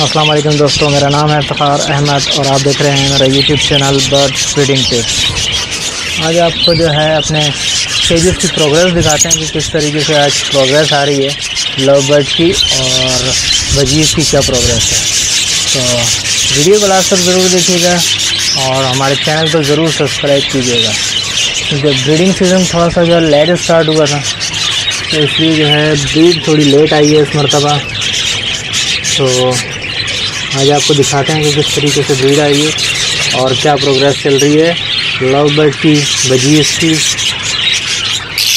अस्सलाम वालेकुम दोस्तों, मेरा नाम है फ़खार अहमद और आप देख रहे हैं मेरा YouTube channel bird feeding tips. आज आपको जो है अपने स्टेजेस की प्रोग्रेस दिखाते हैं कि किस तरीके से आज प्रोग्रेस आ रही है लव बर्ड की और बजीज़ की क्या प्रोग्रेस है। तो वीडियो को लास्ट तक ज़रूर देखिएगा और हमारे चैनल को ज़रूर सब्सक्राइब कीजिएगा। जब ब्रीडिंग सीज़न थोड़ा सा जो लेट स्टार्ट हुआ था तो इसलिए जो है ब्रीड थोड़ी लेट आई है इस मरतबा। तो आज आपको दिखाते हैं कि किस तरीके से ब्रीड आई है और क्या प्रोग्रेस चल रही है लव बर्ड की बजीज़ की।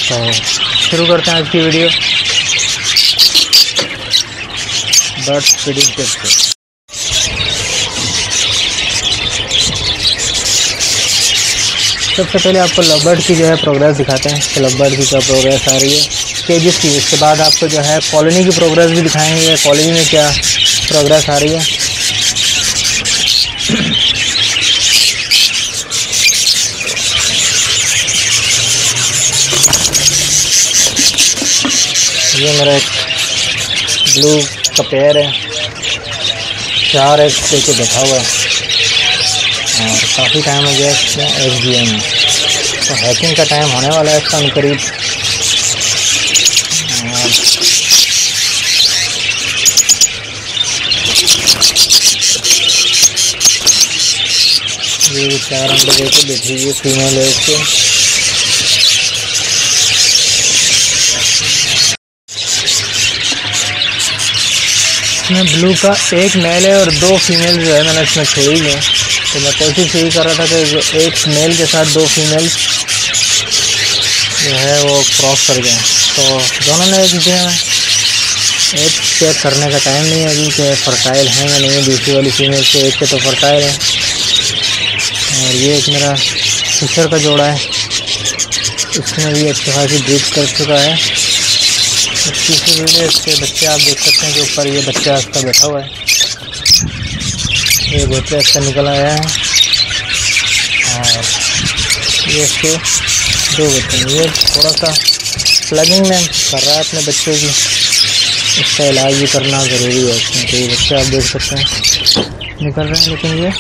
तो शुरू करते हैं आज की वीडियो बर्ड फीडिंग टिप्स से। सबसे पहले आपको लव बर्ड की जो है प्रोग्रेस दिखाते हैं कि लव बर्ड की क्या प्रोग्रेस आ रही है स्टेजेस की। इसके बाद आपको जो है कॉलोनी की प्रोग्रेस भी दिखाएंगे, कॉलोनी में क्या प्रोग्रेस आ रही है। ये मेरा एक ब्लू का पेयर है, 4 एग लेके बैठा हुआ है और काफ़ी टाइम हो गया इसमें SGM में। तो हैचिंग का टाइम होने वाला है इसका करीब। ये 4 अंडे लेके बैठी हुई फीमेल है इसके। इसमें ब्लू का एक मेल है और 2 फीमेल जो है मैंने इसमें छोड़ी है। तो मैं कोशिश यही कर रहा था कि जो एक मेल के साथ 2 फीमेल जो है वो क्रॉस कर जाएं। तो दोनों ने एक चेक करने का टाइम नहीं है अभी कि फर्टाइल हैं या नहीं। दूसरी वाली फीमेल से एक के तो फर्टाइल है और ये एक मेरा फिशर का जोड़ा है, इसमें भी अच्छी खासी ब्रीड कर चुका है। तीसरी वीडियो इसके बच्चे आप देख सकते हैं कि ऊपर ये बच्चा इसका बैठा हुआ है। ये बच्चा इसका निकल आया है और ये इसके 2 बच्चे हैं। ये थोड़ा सा प्लगिंग में कर रहा है अपने बच्चे की, इसका इलाज भी करना ज़रूरी है इसमें। तो ये बच्चे आप देख सकते हैं निकल रहे हैं लेकिन ये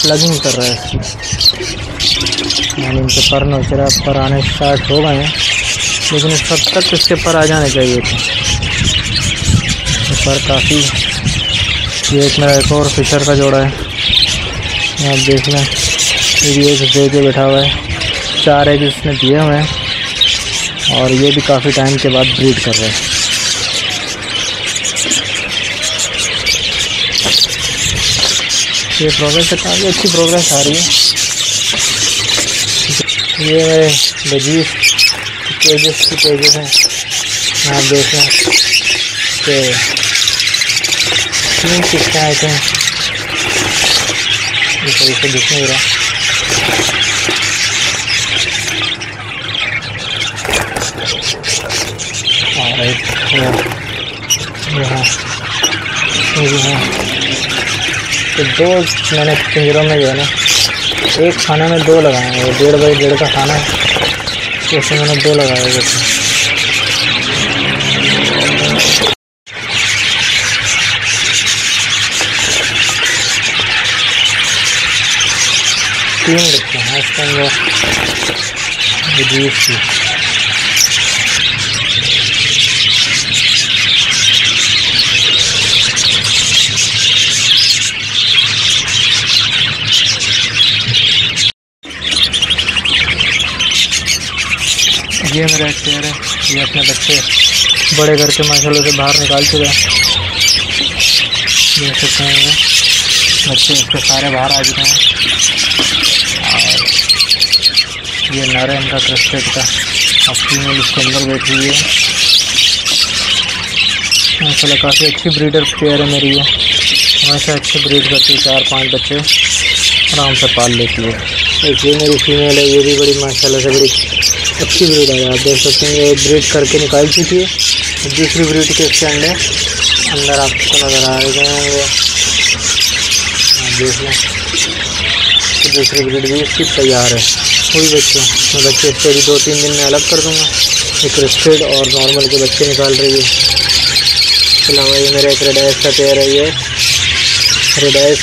प्लगिंग कर रहा है इसकी। यानी इनके पर नोच रहा है, पर आने स्टार्ट हो गए हैं लेकिन इस हद तक इसके पर आ जाने चाहिए थे। पर काफ़ी ये एक मेरा एक और फिशर का जोड़ा है, आप देख लें। ये भी एक दे के बैठा हुआ है, 4 एग इसने दिए हुए हैं और ये भी काफ़ी टाइम के बाद ब्रीड कर रहे हैं। ये प्रोग्रेस है, काफ़ी अच्छी प्रोग्रेस आ रही है। ये मेरे बजीज़ पेजेस की पेजेस हैं, आप देख लें कि 3 किस्तें आए थे। इस तरीके से दिख नहीं रहा। और एक यहाँ तो 2 मैंने पिंजरों में जो है ना, एक खाने में 2 लगाए हैं। 1.5 बाई 1.5 का खाना है, तो उसमें मैंने 2 लगाए हुए थे। तीन रखे हैं इसके अंदर बजीज़ की। ये मेरा एक पेयर है, ये अपने बच्चे बड़े करके माशाल्लाह से बाहर निकाल चुका है। देख सकते हैं ये बच्चे इसके सारे बाहर आ चुके हैं। और ये नर है इनका क्रेस्टेड का, और फीमेल इसके अंदर बैठी हुई है। माशाल्लाह काफ़ी अच्छी ब्रीडर पेयर है मेरी ये, हमेशा अच्छी ब्रीड करती है, 4-5 बच्चे आराम से पाल लेती है। एक ये मेरी फीमेल है, ये भी बड़ी माशाल्लाह से बड़ी अच्छी ब्रीड है। आप देख सकते हैं ये ब्रीड करके निकाल चुकी है। दूसरी ब्रीड के इसके अंडे अंदर आपको नज़र आ रहे होंगे, आप देख लें। तो दूसरी ब्रीड भी इसकी तैयार है। वही बच्चों मैं बच्चे इसके भी 2-3 दिन में अलग कर दूँगा। एक क्रेस्टेड और नॉर्मल के बच्चे निकाल रही है। इसके अलावा ये मेरा एक रेड आइस का पेयर है, ये रेड आइस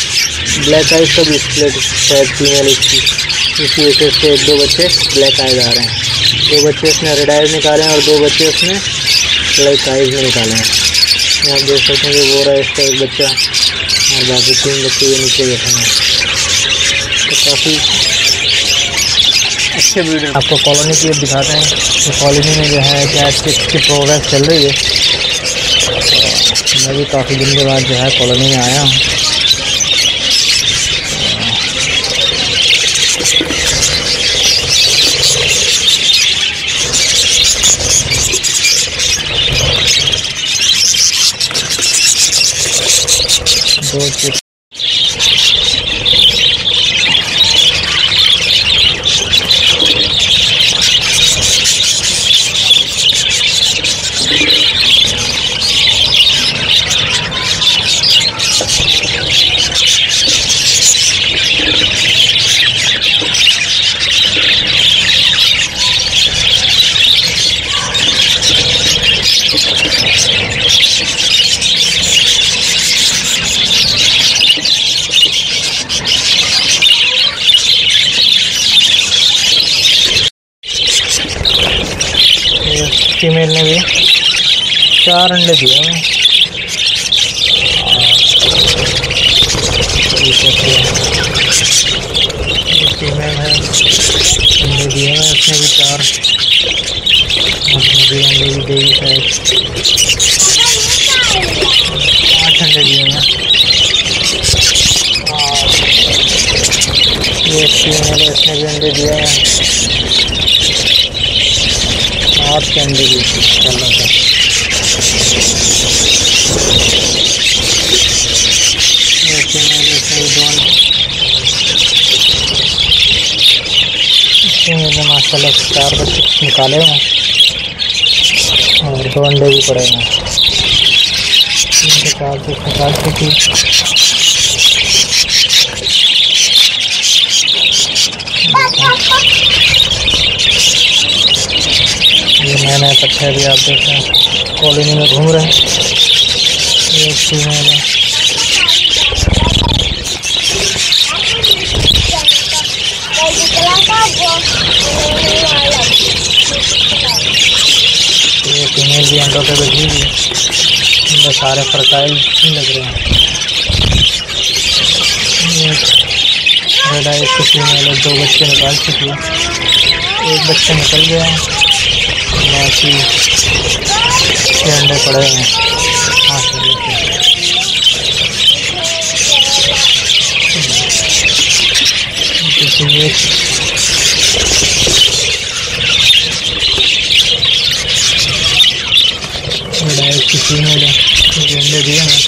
ब्लैक आइस का भी स्प्लिट शायद फीमेल इसकी, इसी वजह से इसके 1-2 बच्चे ब्लैक आइज आ रहे हैं। 2 बच्चे इसने रेड आइज निकाले हैं और 2 बच्चे इसने ब्लैक आइज में निकाले हैं। आप देख सकते हैं कि वो रहा है इसका एक बच्चा और बाकी 3 बच्चे ये नीचे बैठे हैं। तो काफ़ी अच्छे ब्रीडर। आपको कॉलोनी की दिखाते हैं तो कॉलोनी में जो है क्या इसकी प्रोग्रेस चल रही है। मैं भी काफ़ी दिन के बाद जो है कॉलोनी में आया हूँ। फीमेल ने भी 4 अंडे दिए हैं। फीमेल है, अंडे दिए हैं उसने भी 4, उसने भी अंडे भी देगी शायद 8 अंडे दिए हैं। और ये फीमेल है, इसने भी अंडे दिए हैं 8 के अंडे भी चल रहा था। मैंने माशाल्लाह 4 बच्चे निकाले हैं और 2 अंडे भी पड़े हैं। 3 से 4 बच्चे निकाल चुकी। ये नए पट्टे भी आप देख रहे हैं कॉलोनी में घूम रहे हैं। ये फीमेल है, ये फीमेल भी अंडों पे बैठी हुई है। अंडे सारे फर्टाइल नहीं लग रहे हैं। ये रेड आइस की फीमेल है, 2 बच्चे निकाल चुकी है। एक बच्चा निकल गया है, बाकी 6 अंडे पड़े हैं। ये डायरेक्ट की फीमेल है, अंडे दिए हैं।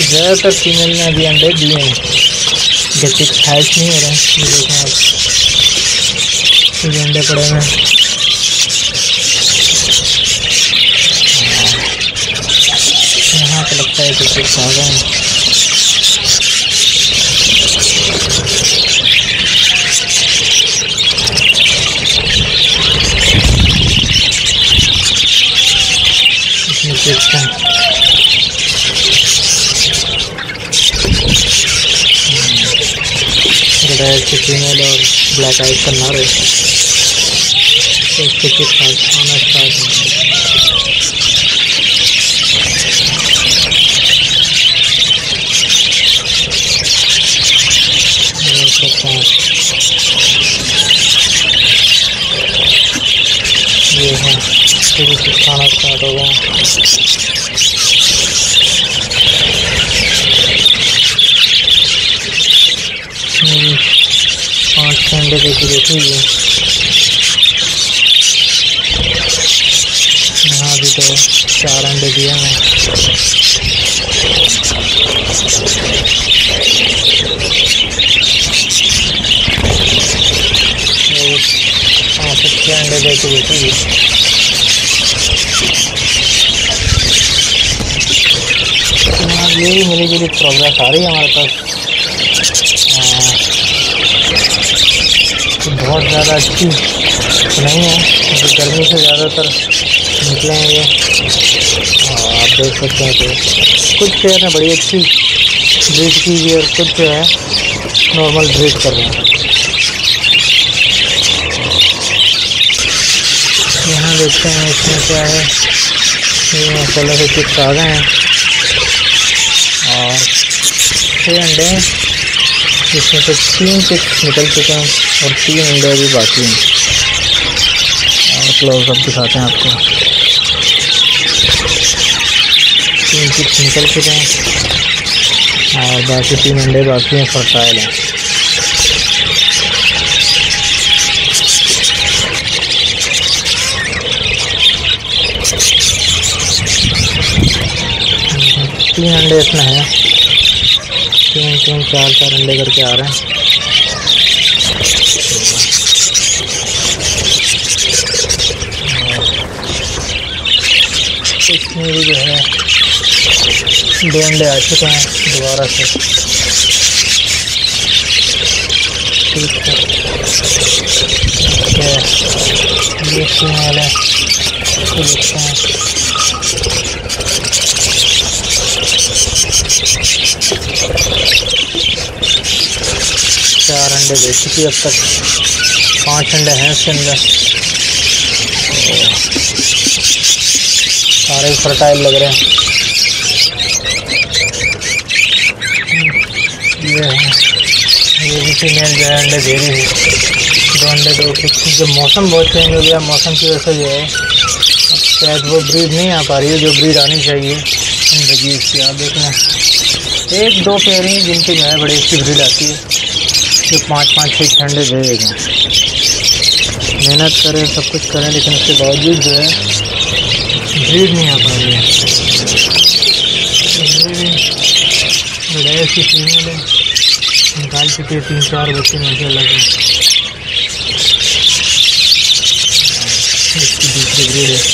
ज़्यादातर फीमेल ने अभी अंडे दिए हैं, जबकि हैच नहीं हो रहे हैं। ये देखें आप, अंडे पड़े हैं। यहाँ पे लगता है कि कुछ आ गए हैं। रेड की फीमेल और ब्लैक आइज का नर है, तो इसके चिप्स आना स्टार्ट हो। अंडे देके देखिए। यहाँ भी तो 4 अंडे दिए हैं। हाँ, 6 अंडे देके देखिए। यही मिली जुली प्रोग्रेस आ रही है हमारे पास। बहुत ज़्यादा अच्छी नहीं है क्योंकि गर्मी से ज़्यादातर निकले हैं ये। आप देख सकते हैं कि कुछ पेयर ने बड़ी अच्छी ब्रीड की हुई और कुछ जो है नॉर्मल ब्रीड कर रहे हैं। यहाँ देखते हैं इसमें क्या है। ये माशाल्लाह से चिप्स आ गए हैं और 6 अंडे हैं जिसमें से 3 चिप्स निकल चुके हैं और 3 अंडे अभी बाकी हैं। और क्लोजअप दिखाते हैं आपको। 3 चिप्स निकल चुके हैं और बाकी 3 अंडे बाकी हैं, फर्टाइल हैं। तीन अंडे इसमें हैं, 3 4 अंडे करके आ रहे हैं। इसमें भी जो है 2 अंडे आ चुके हैं दोबारा से। ठीक है, ये फीमेल है, देखते हैं। चार अंडे दे चुकी अब तक, 5 अंडे हैं इसके अंदर। सारे फर्टाइल लग रहे हैं। ये है, ये भी फीमेल जो है अंडे दे रही है। 2 अंडे दो जो मौसम बहुत चेंज हो गया, मौसम की वजह से जो है शायद वो ब्रीड नहीं आ पा रही है जो ब्रीड आनी चाहिए इन बजीज की। आप देखना 1-2 पेयर ही जिनकी जो है बड़ी अच्छी ब्रीड आती है, जो 5-5 6 अंडे दे देंगे। मेहनत करें, सब कुछ करें, लेकिन उसके बावजूद जो है ब्रीड नहीं आ पा रही है। बड़े ऐसी फीमेल है, निकाल चुके 3-4 बच्चे माशाल्लाह से। इसकी दूसरी ब्रीड है।